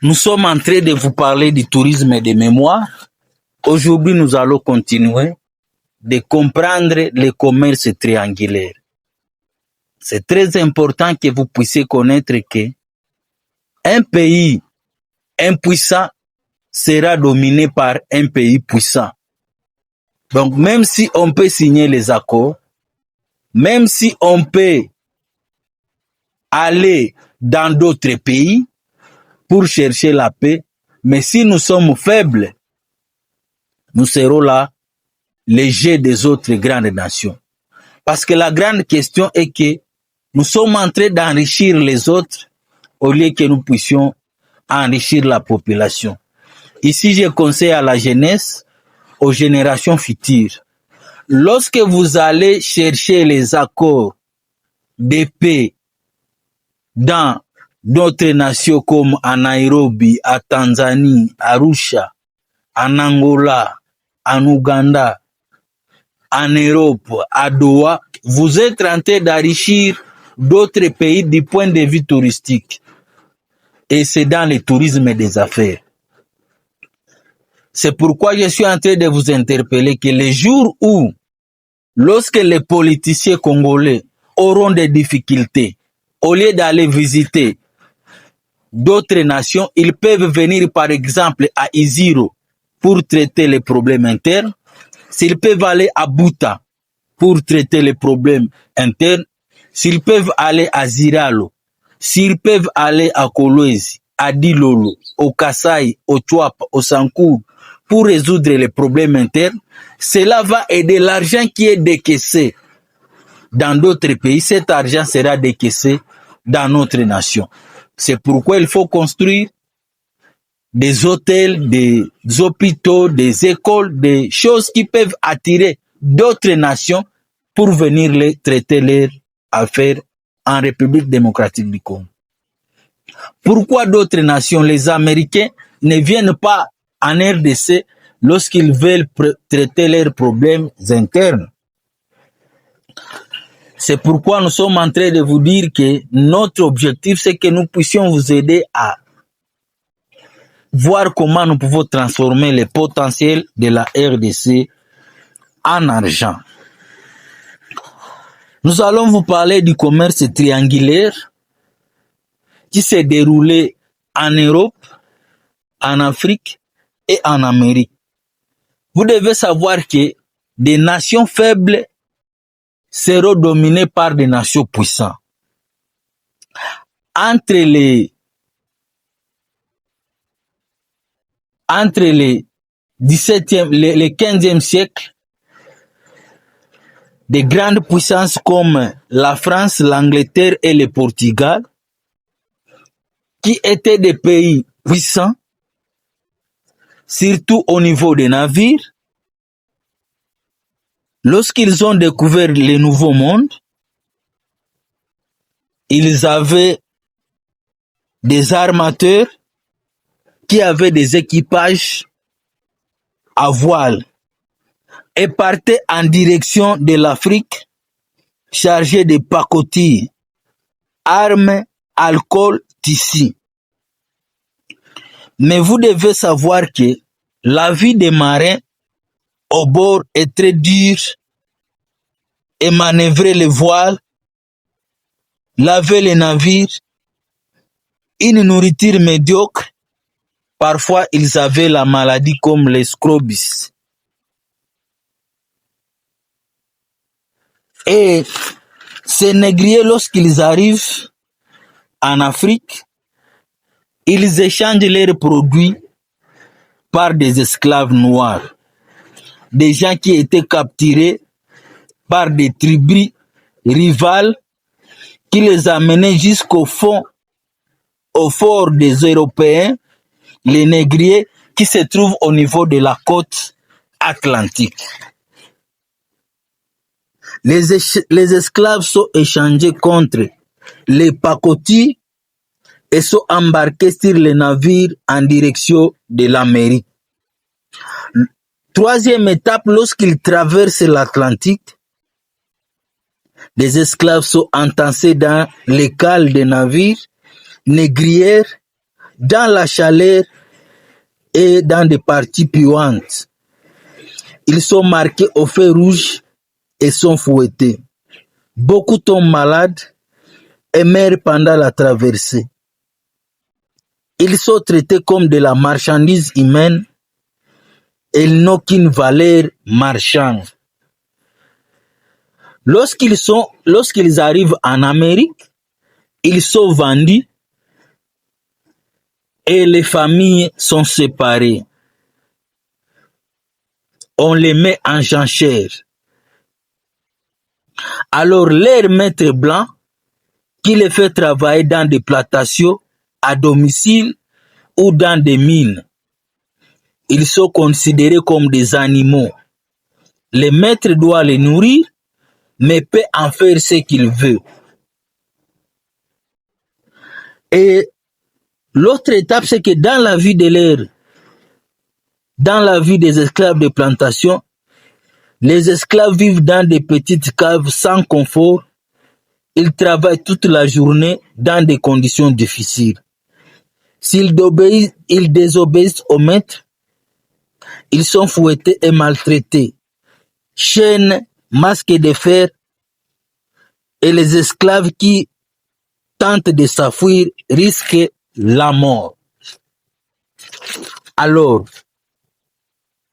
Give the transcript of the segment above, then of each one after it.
Nous sommes en train de vous parler du tourisme de mémoire. Aujourd'hui, nous allons continuer de comprendre le commerce triangulaire. C'est très important que vous puissiez connaître que un pays impuissant sera dominé par un pays puissant. Donc, même si on peut signer les accords, même si on peut aller dans d'autres pays pour chercher la paix, mais si nous sommes faibles, nous serons là, les jets des autres grandes nations. Parce que la grande question est que nous sommes en train d'enrichir les autres au lieu que nous puissions enrichir la population. Ici, je conseille à la jeunesse, aux générations futures, lorsque vous allez chercher les accords de paix dans d'autres nations comme à Nairobi, à Tanzanie, à Arusha, en Angola, en Ouganda, en Europe, à Doha, vous êtes en train d'enrichir d'autres pays du point de vue touristique. Et c'est dans le tourisme des affaires. C'est pourquoi je suis en train de vous interpeller que les jours où, lorsque les politiciens congolais auront des difficultés, au lieu d'aller visiter d'autres nations, ils peuvent venir par exemple à Isiro pour traiter les problèmes internes. S'ils peuvent aller à Buta pour traiter les problèmes internes, s'ils peuvent aller à Ziralo, s'ils peuvent aller à Kolwezi, à Dilolo, au Kasai, au Chouapa, au Sankour, pour résoudre les problèmes internes, cela va aider l'argent qui est décaissé dans d'autres pays. Cet argent sera décaissé dans notre nation. C'est pourquoi il faut construire des hôtels, des hôpitaux, des écoles, des choses qui peuvent attirer d'autres nations pour venir les traiter leurs affaires en République démocratique du Congo. Pourquoi d'autres nations, les Américains, ne viennent pas en RDC lorsqu'ils veulent traiter leurs problèmes internes? C'est pourquoi nous sommes en train de vous dire que notre objectif, c'est que nous puissions vous aider à voir comment nous pouvons transformer le potentiel de la RDC en argent. Nous allons vous parler du commerce triangulaire qui s'est déroulé en Europe, en Afrique et en Amérique. Vous devez savoir que des nations faibles seront dominées par des nations puissantes. Entre les 17e, le 15e siècle, des grandes puissances comme la France, l'Angleterre et le Portugal, qui étaient des pays puissants, surtout au niveau des navires, lorsqu'ils ont découvert le nouveau monde, ils avaient des armateurs qui avaient des équipages à voile et partaient en direction de l'Afrique chargés de pacotilles, armes, alcool, tissus. Mais vous devez savoir que la vie des marins au bord est très dure et manœuvrer les voiles, laver les navires, une nourriture médiocre. Parfois, ils avaient la maladie comme les scrobis. Et ces négriers, lorsqu'ils arrivent en Afrique, ils échangent leurs produits par des esclaves noirs, des gens qui étaient capturés par des tribus rivales qui les amenaient jusqu'au fond, au fort des Européens, les négriers qui se trouvent au niveau de la côte atlantique. Les esclaves sont échangés contre les pacotis et sont embarqués sur les navires en direction de l'Amérique. Troisième étape, lorsqu'ils traversent l'Atlantique, les esclaves sont entassés dans les cales des navires négrières dans la chaleur et dans des parties puantes. Ils sont marqués au feu rouge et sont fouettés. Beaucoup tombent malades et meurent pendant la traversée. Ils sont traités comme de la marchandise humaine et ils n'ont qu'une valeur marchande. Lorsqu'ils arrivent en Amérique, ils sont vendus et les familles sont séparées. On les met en jachère. Alors leur maître blanc, qui les fait travailler dans des plantations, à domicile ou dans des mines, ils sont considérés comme des animaux. Le maître doit les nourrir, mais peut en faire ce qu'il veut. Et l'autre étape, c'est que dans la vie des esclaves de plantation, les esclaves vivent dans des petites caves sans confort. Ils travaillent toute la journée dans des conditions difficiles. S'ils désobéissent au maître, ils sont fouettés et maltraités. Chaînes, masques de fer, et les esclaves qui tentent de s'enfuir risquent la mort. Alors,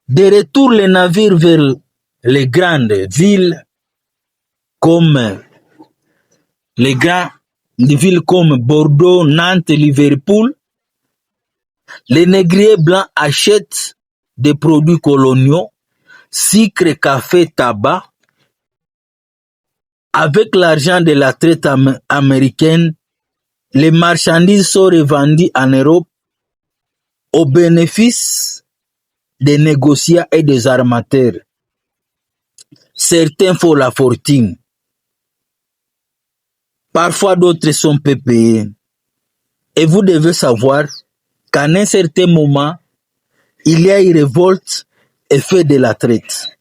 de retour les navires vers les grandes villes comme Bordeaux, Nantes, Liverpool, les négriers blancs achètent des produits coloniaux, sucre, café, tabac. Avec l'argent de la traite américaine, les marchandises sont revendues en Europe au bénéfice des négociants et des armateurs. Certains font la fortune. Parfois d'autres sont peu payés. Et vous devez savoir qu'à un certain moment, il y a une révolte et fait de la traite.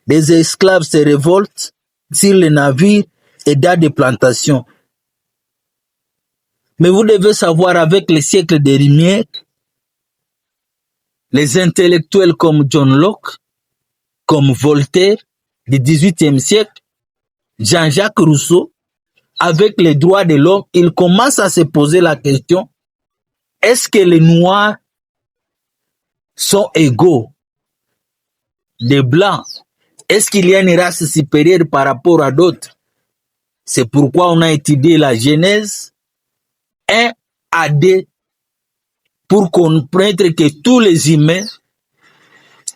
Les esclaves se révoltent sur les navires et dans des plantations. Mais vous devez savoir, avec les siècles des Lumières, les intellectuels comme John Locke, comme Voltaire, du XVIIIe siècle, Jean-Jacques Rousseau, avec les droits de l'homme, ils commencent à se poser la question, est-ce que les Noirs sont égaux des Blancs? Est-ce qu'il y a une race supérieure par rapport à d'autres? C'est pourquoi on a étudié la Genèse 1 à 2 pour comprendre que tous les humains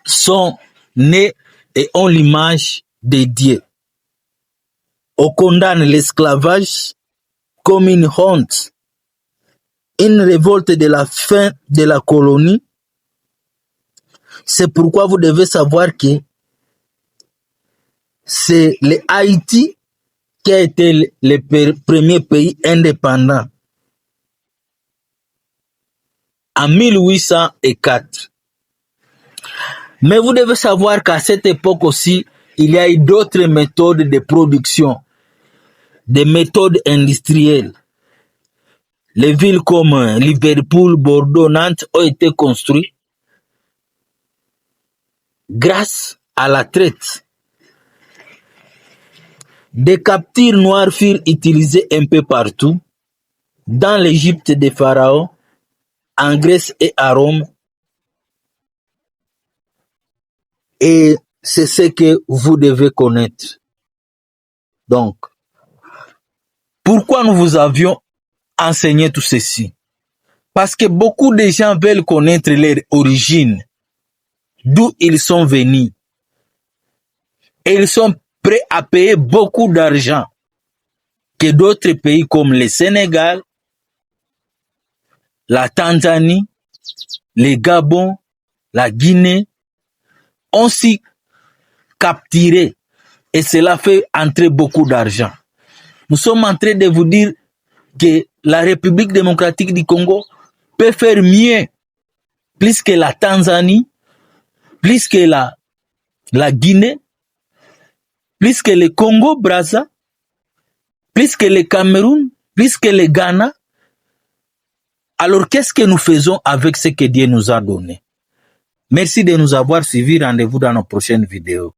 sont nés et ont l'image de Dieu. On condamne l'esclavage comme une honte, une révolte de la fin de la colonie. C'est pourquoi vous devez savoir que c'est le Haïti qui a été le premier pays indépendant en 1804. Mais vous devez savoir qu'à cette époque aussi, il y a eu d'autres méthodes de production, des méthodes industrielles. Les villes comme Liverpool, Bordeaux, Nantes ont été construites grâce à la traite. Des captures noires furent utilisées un peu partout, dans l'Égypte des pharaons, en Grèce et à Rome. Et c'est ce que vous devez connaître. Donc, pourquoi nous vous avions enseigné tout ceci? Parce que beaucoup de gens veulent connaître leur origine, d'où ils sont venus. Et ils sont prêts à payer beaucoup d'argent que d'autres pays comme le Sénégal, la Tanzanie, le Gabon, la Guinée ont si capturé, et cela fait entrer beaucoup d'argent. Nous sommes en train de vous dire que la République démocratique du Congo peut faire mieux, plus que la Tanzanie, plus que la Guinée, plus que le Congo-Brazza, plus que le Cameroun, plus que le Ghana, Alors, qu'est-ce que nous faisons avec ce que Dieu nous a donné? Merci de nous avoir suivis. Rendez-vous dans nos prochaines vidéos.